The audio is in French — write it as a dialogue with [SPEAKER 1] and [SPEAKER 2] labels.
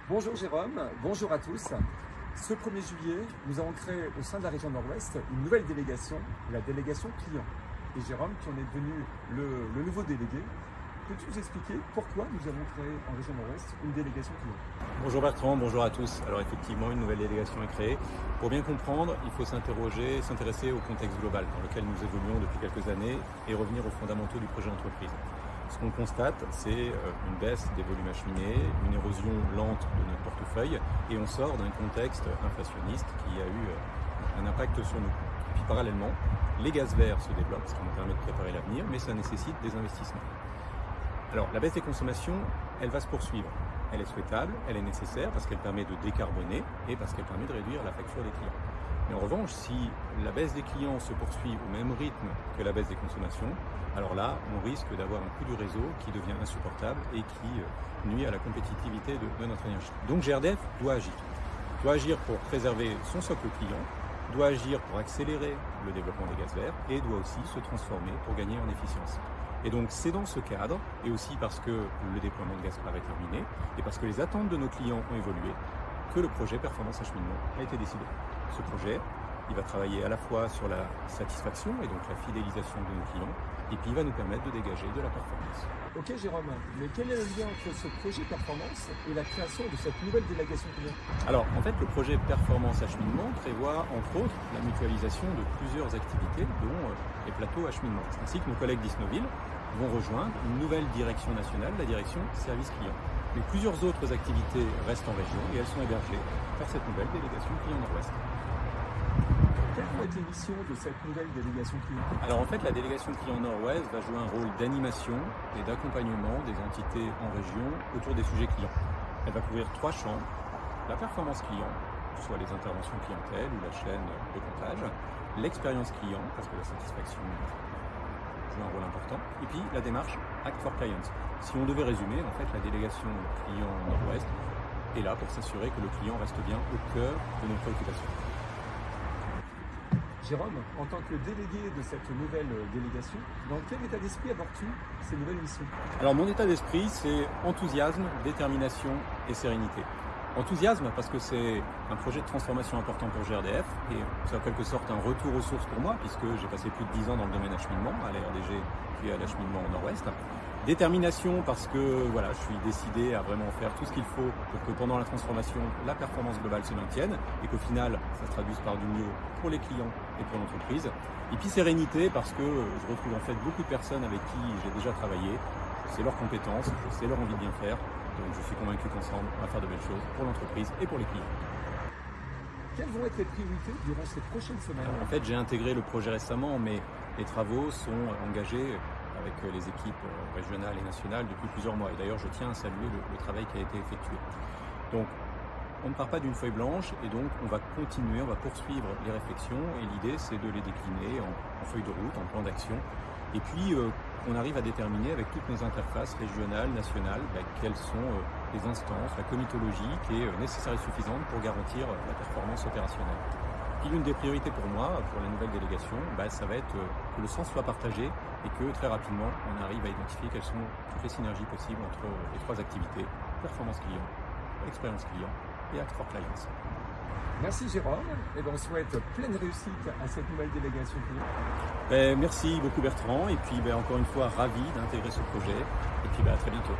[SPEAKER 1] Bonjour Jérôme, bonjour à tous. Ce 1er juillet, nous avons créé au sein de la région Nord-Ouest une nouvelle délégation, la délégation client. Et Jérôme, qui en est devenu le nouveau délégué, peux-tu nous expliquer pourquoi nous avons créé en région Nord-Ouest une délégation client?
[SPEAKER 2] Bonjour Bertrand, bonjour à tous. Alors effectivement, une nouvelle délégation est créée. Pour bien comprendre, il faut s'intéresser au contexte global dans lequel nous évoluons depuis quelques années et revenir aux fondamentaux du projet d'entreprise. Ce qu'on constate, c'est une baisse des volumes acheminés, une érosion lente de notre portefeuille et on sort d'un contexte inflationniste qui a eu un impact sur nous. Et puis parallèlement, les gaz verts se développent, ce qui nous permet de préparer l'avenir, mais ça nécessite des investissements. Alors la baisse des consommations, elle va se poursuivre. Elle est souhaitable, elle est nécessaire parce qu'elle permet de décarboner et parce qu'elle permet de réduire la facture des clients. Mais en revanche, si la baisse des clients se poursuit au même rythme que la baisse des consommations, alors là, on risque d'avoir un coût du réseau qui devient insupportable et qui nuit à la compétitivité de notre énergie. Donc GRDF doit agir pour préserver son socle client, doit agir pour accélérer le développement des gaz verts et doit aussi se transformer pour gagner en efficience. Et donc c'est dans ce cadre, et aussi parce que le déploiement de gaz clair est terminé, et parce que les attentes de nos clients ont évolué, que le projet Performance Acheminement a été décidé. Ce projet, il va travailler à la fois sur la satisfaction et donc la fidélisation de nos clients, et puis il va nous permettre de dégager de la performance.
[SPEAKER 1] Ok Jérôme, mais quel est le lien entre ce projet Performance et la création de cette nouvelle délégation client?
[SPEAKER 2] Alors en fait, le projet Performance Acheminement prévoit entre autres la mutualisation de plusieurs activités, dont les plateaux acheminement. C'est ainsi que nos collègues d'Isnoville vont rejoindre une nouvelle direction nationale, la direction service client. Mais plusieurs autres activités restent en région et elles sont hébergées par cette nouvelle délégation client Nord-Ouest.
[SPEAKER 1] Quelles vont être les missions de cette nouvelle délégation client?
[SPEAKER 2] Alors en fait, la délégation client Nord-Ouest va jouer un rôle d'animation et d'accompagnement des entités en région autour des sujets clients. Elle va couvrir 3 champs: la performance client, soit les interventions clientèle ou la chaîne de comptage, l'expérience client, parce que la satisfaction joue un rôle important, et puis la démarche Act for Clients. Si on devait résumer, en fait, la délégation client Nord-Ouest est là pour s'assurer que le client reste bien au cœur de nos préoccupations.
[SPEAKER 1] Jérôme, en tant que délégué de cette nouvelle délégation, dans quel état d'esprit abordes-tu ces nouvelles missions?
[SPEAKER 2] Alors mon état d'esprit, c'est enthousiasme, détermination et sérénité. Enthousiasme parce que c'est un projet de transformation important pour GRDF et c'est en quelque sorte un retour aux sources pour moi puisque j'ai passé plus de 10 ans dans le domaine acheminement, à la RDG puis à l'acheminement au Nord-Ouest. Détermination parce que voilà, je suis décidé à vraiment faire tout ce qu'il faut pour que pendant la transformation, la performance globale se maintienne et qu'au final, ça se traduise par du mieux pour les clients et pour l'entreprise. Et puis sérénité parce que je retrouve en fait beaucoup de personnes avec qui j'ai déjà travaillé. C'est leurs compétences, c'est leur envie de bien faire. Donc je suis convaincu qu'ensemble, on va faire de belles choses pour l'entreprise et pour les clients.
[SPEAKER 1] Quelles vont être les priorités durant ces prochaines semaines?
[SPEAKER 2] En fait, j'ai intégré le projet récemment, mais les travaux sont engagés avec les équipes régionales et nationales depuis plusieurs mois. Et d'ailleurs, je tiens à saluer le travail qui a été effectué. Donc, on ne part pas d'une feuille blanche et donc on va continuer, on va poursuivre les réflexions et l'idée, c'est de les décliner en feuille de route, en plan d'action. Et puis, on arrive à déterminer avec toutes nos interfaces régionales, nationales, quelles sont les instances, la comitologie qui est nécessaire et suffisante pour garantir la performance opérationnelle. Puis l'une des priorités pour moi, pour la nouvelle délégation, ça va être que le sens soit partagé et que très rapidement, on arrive à identifier quelles sont toutes les synergies possibles entre les 3 activités: performance client, expérience client et Act for Clients.
[SPEAKER 1] Merci Jérôme, et on souhaite pleine réussite à cette nouvelle délégation client.
[SPEAKER 2] Merci beaucoup Bertrand, et puis encore une fois ravi d'intégrer ce projet, et puis à très bientôt.